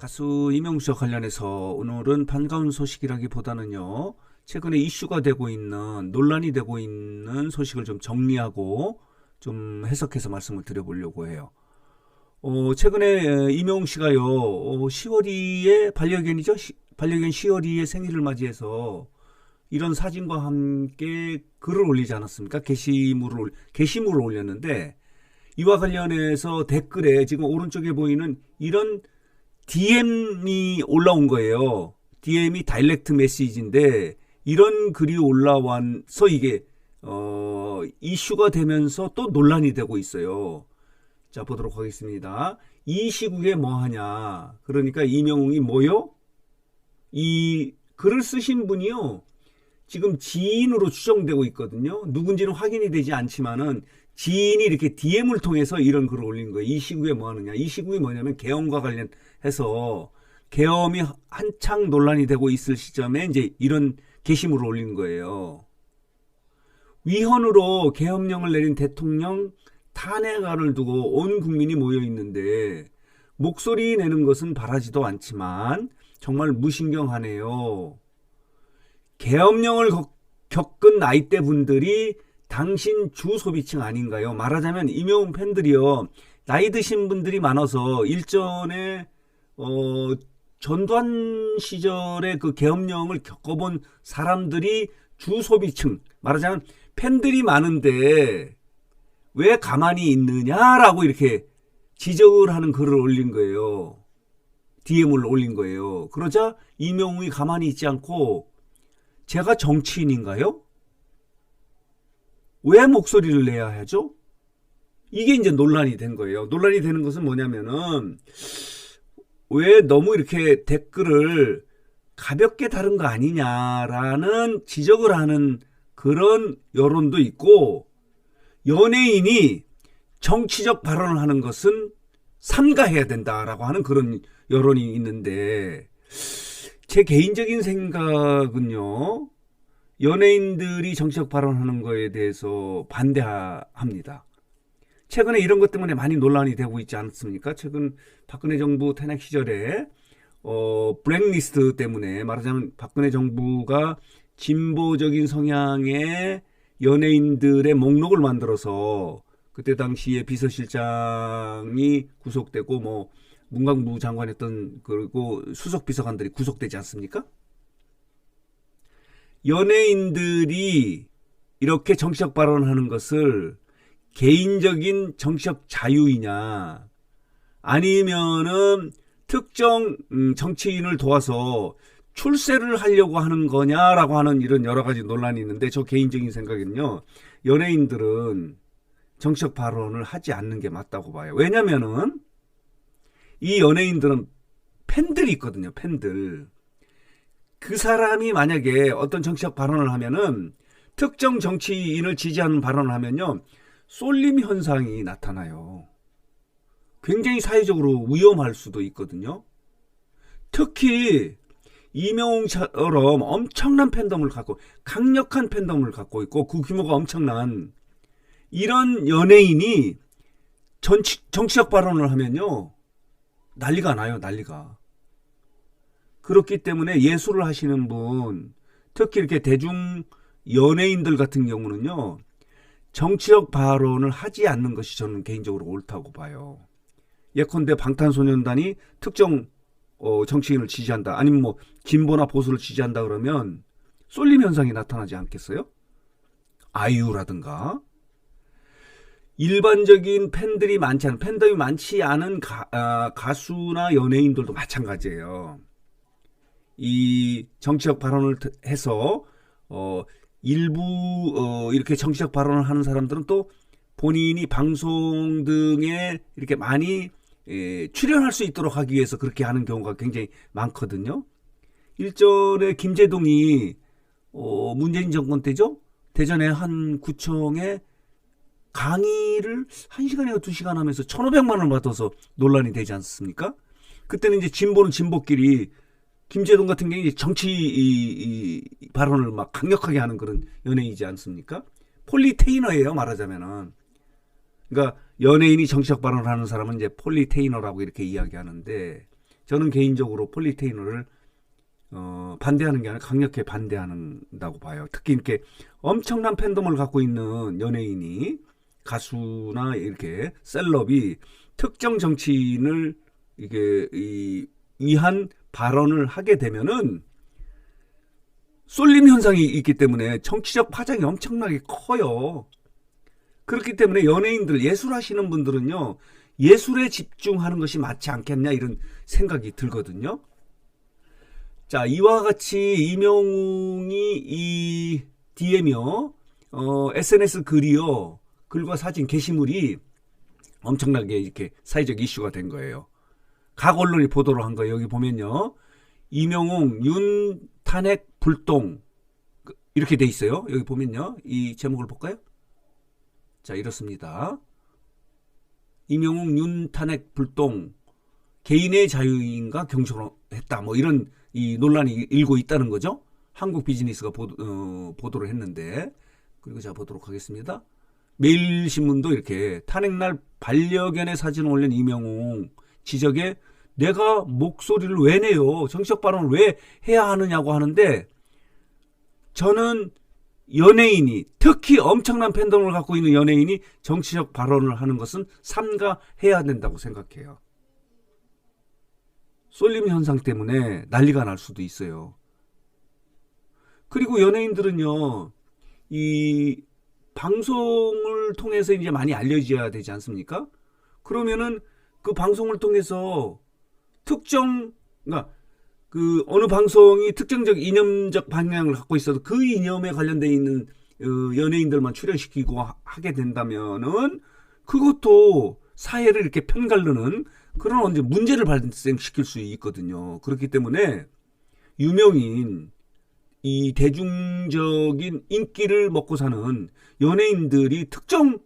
가수 이명수 씨와 관련해서 오늘은 반가운 소식이라기보다는요, 최근에 이슈가 되고 있는, 논란이 되고 있는 소식을 좀 정리하고 좀 해석해서 말씀을 드려보려고 해요. 최근에 이명웅 씨가요, 10월이에 반려견이죠? 반려견 10월이의 생일을 맞이해서 이런 사진과 함께 글을 올리지 않았습니까? 게시물을 올렸는데, 이와 관련해서 댓글에 지금 오른쪽에 보이는 이런 DM이 올라온 거예요. DM이 다이렉트 메시지인데, 이런 글이 올라와서 이게 이슈가 되면서 또 논란이 되고 있어요. 자, 보도록 하겠습니다. 이 시국에 뭐 하냐. 그러니까 이명웅이 뭐요? 이 글을 쓰신 분이요, 지금 지인으로 추정되고 있거든요. 누군지는 확인이 되지 않지만은 지인이 이렇게 DM을 통해서 이런 글을 올린 거예요. 이 시국에 뭐 하느냐. 이 시국이 뭐냐면 계엄과 관련해서 계엄이 한창 논란이 되고 있을 시점에 이제 이런 게시물을 올린 거예요. 위헌으로 계엄령을 내린 대통령 탄핵안을 두고 온 국민이 모여 있는데 목소리 내는 것은 바라지도 않지만 정말 무신경하네요. 계엄령을 겪은 나이대 분들이 당신 주 소비층 아닌가요? 말하자면 이명웅 팬들이요, 나이 드신 분들이 많아서 일전에 전두환 시절에 그 계엄령을 겪어본 사람들이 주 소비층, 말하자면 팬들이 많은데 왜 가만히 있느냐라고 이렇게 지적을 하는 글을 올린 거예요. DM을 올린 거예요. 그러자 이명웅이 가만히 있지 않고, 제가 정치인인가요? 왜 목소리를 내야 하죠? 이게 이제 논란이 된 거예요. 논란이 되는 것은 뭐냐면은, 왜 너무 이렇게 댓글을 가볍게 다룬 거 아니냐라는 지적을 하는 그런 여론도 있고, 연예인이 정치적 발언을 하는 것은 삼가해야 된다라고 하는 그런 여론이 있는데, 제 개인적인 생각은요, 연예인들이 정치적 발언하는 거에 대해서 반대합니다. 최근에 이런 것 때문에 많이 논란이 되고 있지 않습니까? 최근 박근혜 정부 탄핵 시절에 블랙리스트 때문에, 말하자면 박근혜 정부가 진보적인 성향의 연예인들의 목록을 만들어서 그때 당시에 비서실장이 구속되고 뭐 문광부 장관했던, 그리고 수석 비서관들이 구속되지 않습니까? 연예인들이 이렇게 정치적 발언하는 것을 개인적인 정치적 자유이냐, 아니면은 특정 정치인을 도와서 출세를 하려고 하는 거냐라고 하는 이런 여러 가지 논란이 있는데, 저 개인적인 생각에는요, 연예인들은 정치적 발언을 하지 않는 게 맞다고 봐요. 왜냐면은 이 연예인들은 팬들이 있거든요. 팬들. 그 사람이 만약에 어떤 정치적 발언을 하면은, 특정 정치인을 지지하는 발언을 하면요, 쏠림 현상이 나타나요. 굉장히 사회적으로 위험할 수도 있거든요. 특히 이명웅처럼 엄청난 팬덤을 갖고, 강력한 팬덤을 갖고 있고 그 규모가 엄청난 이런 연예인이 정치적 발언을 하면요, 난리가 나요. 난리가. 그렇기 때문에 예술을 하시는 분, 특히 이렇게 대중 연예인들 같은 경우는요, 정치적 발언을 하지 않는 것이 저는 개인적으로 옳다고 봐요. 예컨대 방탄소년단이 특정 정치인을 지지한다, 아니면 뭐 진보나 보수를 지지한다 그러면 쏠림 현상이 나타나지 않겠어요? 아이유라든가. 일반적인 팬덤이 많지 않은 가수나 연예인들도 마찬가지예요. 이 정치적 발언을 해서 일부 이렇게 정치적 발언을 하는 사람들은 또 본인이 방송 등에 이렇게 많이 출연할 수 있도록 하기 위해서 그렇게 하는 경우가 굉장히 많거든요. 일전에 김제동이 문재인 정권 때죠, 대전의 한 구청에 강의를 1시간이나 2시간 하면서 1,500만 원을 받아서 논란이 되지 않습니까? 그때는 이제 진보는 진보끼리, 김제동 같은 경우에 정치 발언을 막 강력하게 하는 그런 연예인이지 않습니까? 폴리테이너예요, 말하자면은. 그러니까 연예인이 정치적 발언을 하는 사람은 이제 폴리테이너라고 이렇게 이야기하는데, 저는 개인적으로 폴리테이너를 반대하는 게 아니라 강력하게 반대한다고 봐요. 특히 이렇게 엄청난 팬덤을 갖고 있는 연예인이, 가수나 이렇게 셀럽이 특정 정치인을 이게 위한 발언을 하게 되면은 쏠림 현상이 있기 때문에 정치적 파장이 엄청나게 커요. 그렇기 때문에 연예인들, 예술하시는 분들은요, 예술에 집중하는 것이 맞지 않겠냐 이런 생각이 들거든요. 자, 이와 같이 이명웅이 이 DM이요, SNS 글이요, 글과 사진 게시물이 엄청나게 이렇게 사회적 이슈가 된 거예요. 각 언론이 보도를 한 거예요. 여기 보면요, 이명웅 윤 탄핵 불똥 이렇게 돼 있어요. 여기 보면요, 이 제목을 볼까요? 자, 이렇습니다. 이명웅 윤 탄핵 불똥, 개인의 자유인가 경솔했다, 뭐 이런 이 논란이 일고 있다는 거죠. 한국 비즈니스가 보도를 했는데, 그리고 제가 보도록 하겠습니다. 매일신문도 이렇게 탄핵날 반려견의 사진을 올린 이명웅 지적에 내가 목소리를 왜 내요? 정치적 발언을 왜 해야 하느냐고 하는데, 저는 연예인이, 특히 엄청난 팬덤을 갖고 있는 연예인이 정치적 발언을 하는 것은 삼가해야 된다고 생각해요. 쏠림 현상 때문에 난리가 날 수도 있어요. 그리고 연예인들은요, 이 방송을 통해서 이제 많이 알려져야 되지 않습니까? 그러면은 그 방송을 통해서 그러니까 그 어느 방송이 특정적 이념적 방향을 갖고 있어도 그 이념에 관련되어 있는 연예인들만 출연시키고 하게 된다면은 그것도 사회를 이렇게 편가르는 그런 언제 문제를 발생시킬 수 있거든요. 그렇기 때문에 유명인, 이 대중적인 인기를 먹고 사는 연예인들이 특정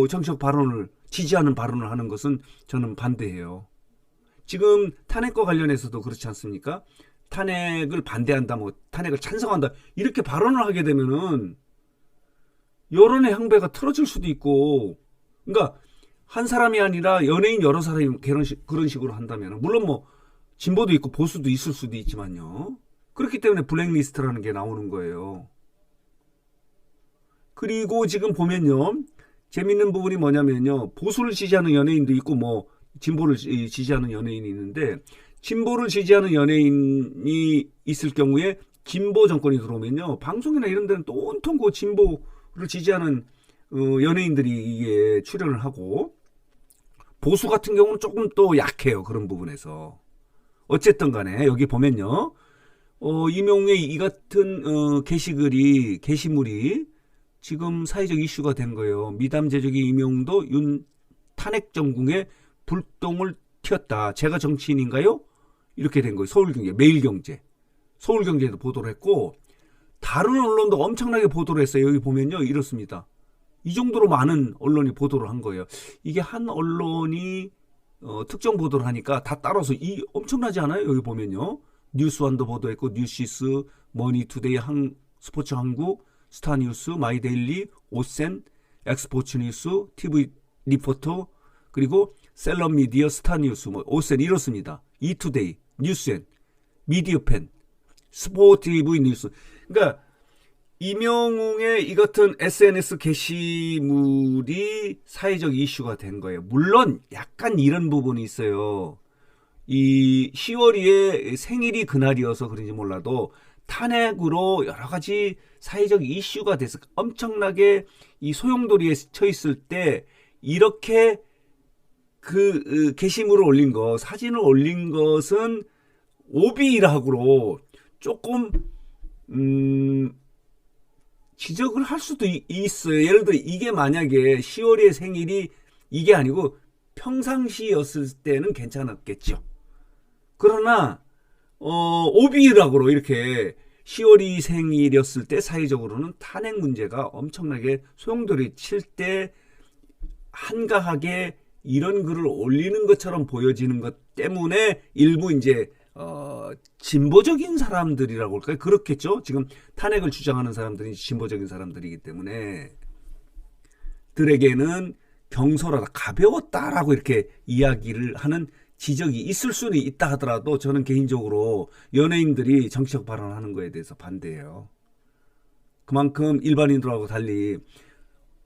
정치적 발언을, 지지하는 발언을 하는 것은 저는 반대해요. 지금 탄핵과 관련해서도 그렇지 않습니까? 탄핵을 반대한다, 뭐 탄핵을 찬성한다, 이렇게 발언을 하게 되면은 여론의 향배가 틀어질 수도 있고, 그러니까 한 사람이 아니라 연예인 여러 사람이 그런 식으로 한다면, 물론 뭐 진보도 있고 보수도 있을 수도 있지만요. 그렇기 때문에 블랙리스트라는 게 나오는 거예요. 그리고 지금 보면요, 재밌는 부분이 뭐냐면요, 보수를 지지하는 연예인도 있고 뭐 진보를 지지하는 연예인이 있는데, 진보를 지지하는 연예인이 있을 경우에 진보 정권이 들어오면요, 방송이나 이런 데는 또 온통 그 진보를 지지하는 연예인들이 이게 출연을 하고, 보수 같은 경우는 조금 또 약해요. 그런 부분에서. 어쨌든 간에 여기 보면요, 이명웅의 이 같은 게시물이 지금 사회적 이슈가 된 거예요. 미담 제조기 이명웅도 윤 탄핵 정궁에 불똥을 튀었다. 제가 정치인인가요? 이렇게 된 거예요. 서울경제, 매일경제, 서울경제도 보도를 했고, 다른 언론도 엄청나게 보도를 했어요. 여기 보면요, 이렇습니다. 이 정도로 많은 언론이 보도를 한 거예요. 이게 한 언론이 특정 보도를 하니까 다 따라서 엄청나지 않아요? 여기 보면요, 뉴스원도 보도했고, 뉴시스, 머니투데이, 스포츠 한국, 스타뉴스, 마이데일리, 오센, 엑스포츠뉴스, TV 리포터, 그리고 셀럽미디어, 스타뉴스, 뭐 오센 이렇습니다. 이투데이, 뉴스엔, 미디어팬, 스포티브 뉴스. 그러니까 이명웅의 이 같은 SNS 게시물이 사회적 이슈가 된 거예요. 물론 약간 이런 부분이 있어요. 이 10월에 생일이 그날이어서 그런지 몰라도 탄핵으로 여러 가지 사회적 이슈가 돼서 엄청나게 이 소용돌이에 처 있을 때 이렇게 그 게시물을 올린 거, 사진을 올린 것은 오비라고 조금 지적을 할 수도 있어요. 예를 들어 이게 만약에 10월의 생일이 이게 아니고 평상시였을 때는 괜찮았겠죠. 그러나 오비라고 이렇게 10월이 생일이었을 때 사회적으로는 탄핵 문제가 엄청나게 소용돌이 칠 때 한가하게 이런 글을 올리는 것처럼 보여지는 것 때문에 일부 이제 진보적인 사람들이라고 할까요? 그렇겠죠. 지금 탄핵을 주장하는 사람들이 진보적인 사람들이기 때문에 들에게는 경솔하다, 가벼웠다라고 이렇게 이야기를 하는 지적이 있을 수는 있다 하더라도 저는 개인적으로 연예인들이 정치적 발언하는 거에 대해서 반대해요. 그만큼 일반인들하고 달리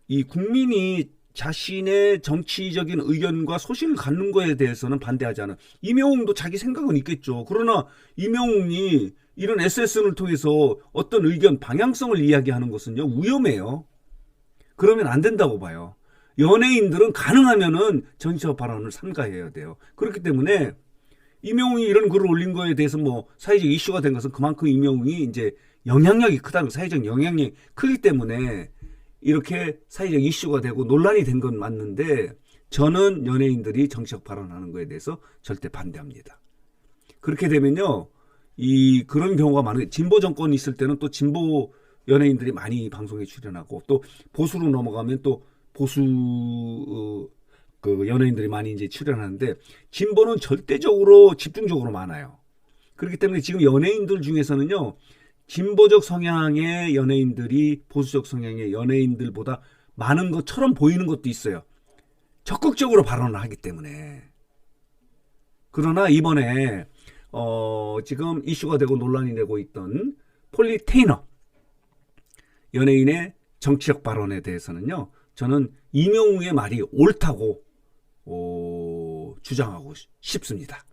이 국민이 자신의 정치적인 의견과 소신을 갖는 거에 대해서는 반대하지 않아요. 이명웅도 자기 생각은 있겠죠. 그러나 이명웅이 이런 SSN을 통해서 어떤 의견, 방향성을 이야기하는 것은요, 위험해요. 그러면 안 된다고 봐요. 연예인들은 가능하면은 정치적 발언을 삼가해야 돼요. 그렇기 때문에 이명웅이 이런 글을 올린 거에 대해서 뭐 사회적 이슈가 된 것은 그만큼 이명웅이 이제 영향력이 크다는, 사회적 영향력이 크기 때문에 이렇게 사회적 이슈가 되고 논란이 된 건 맞는데, 저는 연예인들이 정치적 발언하는 거에 대해서 절대 반대합니다. 그렇게 되면요, 그런 경우가 많아요. 진보 정권이 있을 때는 또 진보 연예인들이 많이 방송에 출연하고, 또 보수로 넘어가면 또 보수 그 연예인들이 많이 이제 출연하는데, 진보는 절대적으로 집중적으로 많아요. 그렇기 때문에 지금 연예인들 중에서는요, 진보적 성향의 연예인들이 보수적 성향의 연예인들보다 많은 것처럼 보이는 것도 있어요. 적극적으로 발언을 하기 때문에. 그러나 이번에 지금 이슈가 되고 논란이 되고 있던 폴리 테이너 연예인의 정치적 발언에 대해서는요, 저는 이명웅의 말이 옳다고 주장하고 싶습니다.